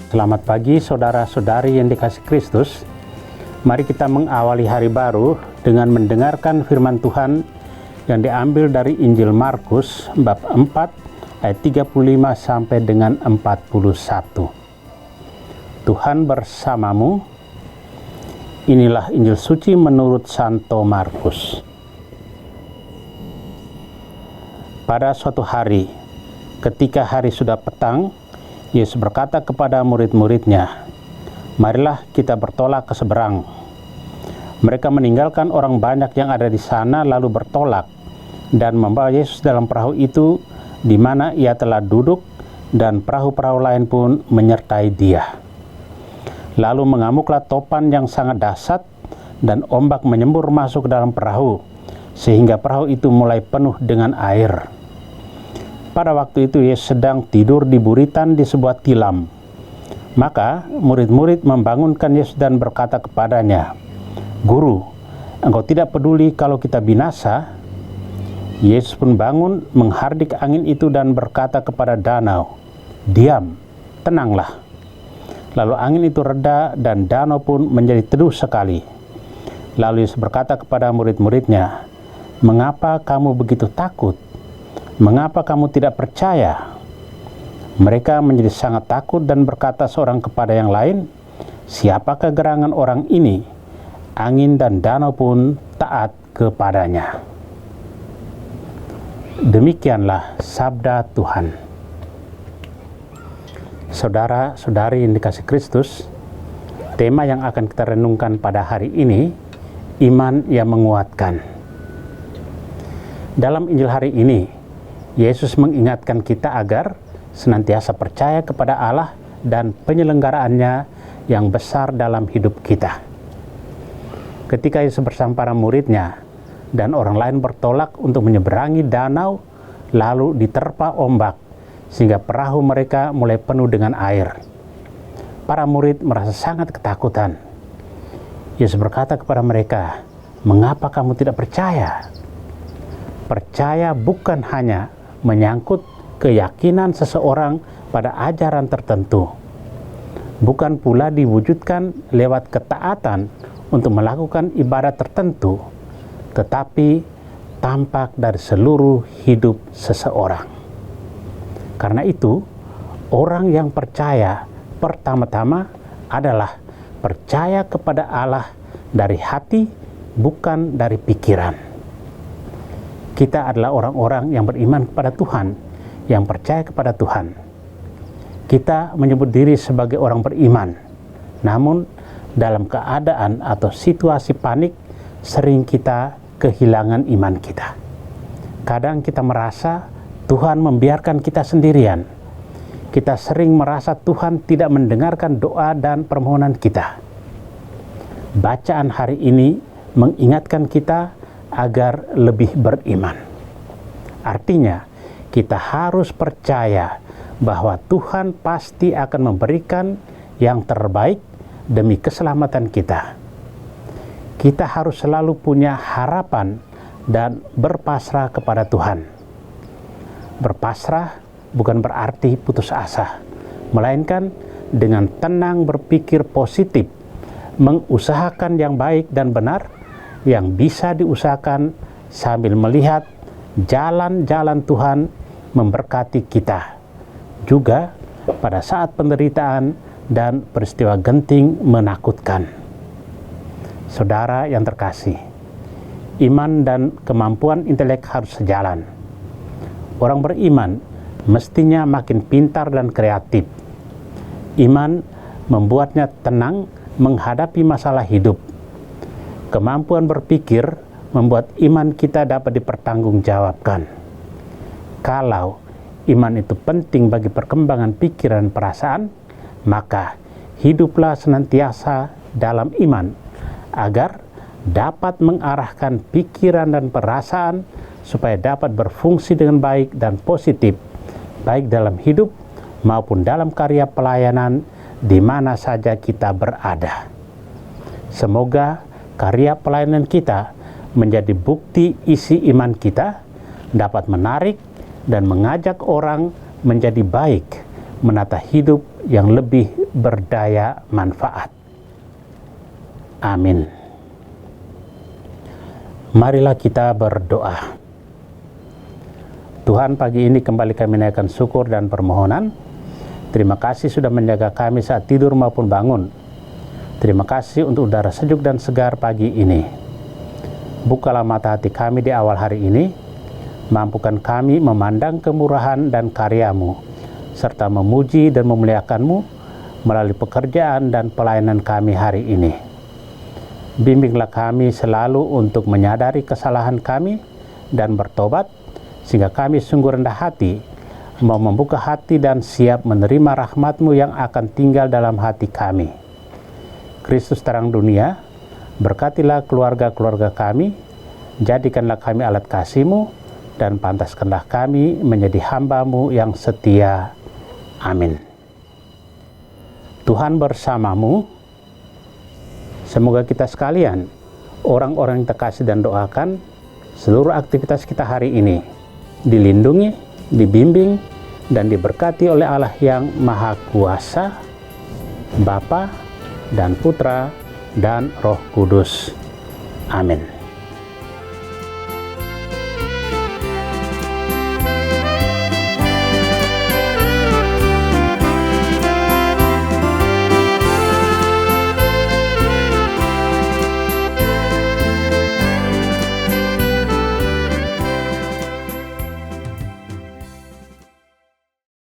Selamat pagi saudara-saudari yang dikasihi Kristus. Mari kita mengawali hari baru dengan mendengarkan firman Tuhan yang diambil dari Injil Markus bab 4 ayat 35 sampai dengan 41. Tuhan bersamamu. Inilah Injil suci menurut Santo Markus. Pada suatu hari, ketika hari sudah petang, Yesus berkata kepada murid-muridnya, "Marilah kita bertolak ke seberang." Mereka meninggalkan orang banyak yang ada di sana lalu bertolak dan membawa Yesus dalam perahu itu di mana ia telah duduk, dan perahu-perahu lain pun menyertai dia. Lalu mengamuklah topan yang sangat dahsyat dan ombak menyembur masuk ke dalam perahu sehingga perahu itu mulai penuh dengan air. Pada waktu itu Yesus sedang tidur di buritan di sebuah tilam. Maka murid-murid membangunkan Yesus dan berkata kepadanya, "Guru, engkau tidak peduli kalau kita binasa?" Yesus pun bangun, menghardik angin itu dan berkata kepada danau, "Diam, tenanglah." Lalu angin itu reda dan danau pun menjadi teduh sekali. Lalu Yesus berkata kepada murid-muridnya, "Mengapa kamu begitu takut? Mengapa kamu tidak percaya?" Mereka menjadi sangat takut dan berkata seorang kepada yang lain, "Siapakah gerangan orang ini? Angin dan danau pun taat kepadanya." Demikianlah sabda Tuhan. Saudara-saudari yang dikasihi Kristus, tema yang akan kita renungkan pada hari ini, iman yang menguatkan. Dalam Injil hari ini, Yesus mengingatkan kita agar senantiasa percaya kepada Allah dan penyelenggaraannya yang besar dalam hidup kita. Ketika Yesus bersama para muridnya dan orang lain bertolak untuk menyeberangi danau, lalu diterpa ombak sehingga perahu mereka mulai penuh dengan air. Para murid merasa sangat ketakutan. Yesus berkata kepada mereka, "Mengapa kamu tidak percaya?" Percaya bukan hanya menyangkut keyakinan seseorang pada ajaran tertentu, bukan pula diwujudkan lewat ketaatan untuk melakukan ibadat tertentu, tetapi tampak dari seluruh hidup seseorang. Karena itu, orang yang percaya pertama-tama adalah percaya kepada Allah dari hati, bukan dari pikiran. Kita adalah orang-orang yang beriman kepada Tuhan, yang percaya kepada Tuhan. Kita menyebut diri sebagai orang beriman, namun dalam keadaan atau situasi panik, sering kita kehilangan iman kita. Kadang kita merasa Tuhan membiarkan kita sendirian. Kita sering merasa Tuhan tidak mendengarkan doa dan permohonan kita. Bacaan hari ini mengingatkan kita agar lebih beriman. Artinya, kita harus percaya bahwa Tuhan pasti akan memberikan yang terbaik demi keselamatan kita. Kita harus selalu punya harapan dan berpasrah kepada Tuhan. Berpasrah bukan berarti putus asa, melainkan dengan tenang berpikir positif, mengusahakan yang baik dan benar yang bisa diusahakan sambil melihat jalan-jalan Tuhan memberkati kita juga pada saat penderitaan dan peristiwa genting menakutkan. Saudara yang terkasih, iman dan kemampuan intelek harus sejalan. Orang beriman mestinya makin pintar dan kreatif. Iman membuatnya tenang menghadapi masalah hidup. Kemampuan berpikir membuat iman kita dapat dipertanggungjawabkan. Kalau iman itu penting bagi perkembangan pikiran dan perasaan, maka hiduplah senantiasa dalam iman agar dapat mengarahkan pikiran dan perasaan supaya dapat berfungsi dengan baik dan positif, baik dalam hidup maupun dalam karya pelayanan di mana saja kita berada. Semoga karya pelayanan kita menjadi bukti isi iman kita, dapat menarik dan mengajak orang menjadi baik, menata hidup yang lebih berdaya manfaat. Amin. Marilah kita berdoa. Tuhan, pagi ini kembali kami naikkan syukur dan permohonan. Terima kasih sudah menjaga kami saat tidur maupun bangun. Terima kasih untuk udara sejuk dan segar pagi ini. Bukalah mata hati kami di awal hari ini. Mampukan kami memandang kemurahan dan karya-Mu, serta memuji dan memuliakan-Mu melalui pekerjaan dan pelayanan kami hari ini. Bimbinglah kami selalu untuk menyadari kesalahan kami dan bertobat, sehingga kami sungguh rendah hati, mau membuka hati dan siap menerima rahmat-Mu yang akan tinggal dalam hati kami. Kristus terang dunia, berkatilah keluarga-keluarga kami, jadikanlah kami alat kasih-Mu, dan pantaskanlah kami menjadi hamba-Mu yang setia. Amin. Tuhan bersamamu. Semoga kita sekalian, orang-orang yang terkasih dan doakan, seluruh aktivitas kita hari ini dilindungi, dibimbing, dan diberkati oleh Allah yang Maha Kuasa, Bapa dan Putra dan Roh Kudus. Amin.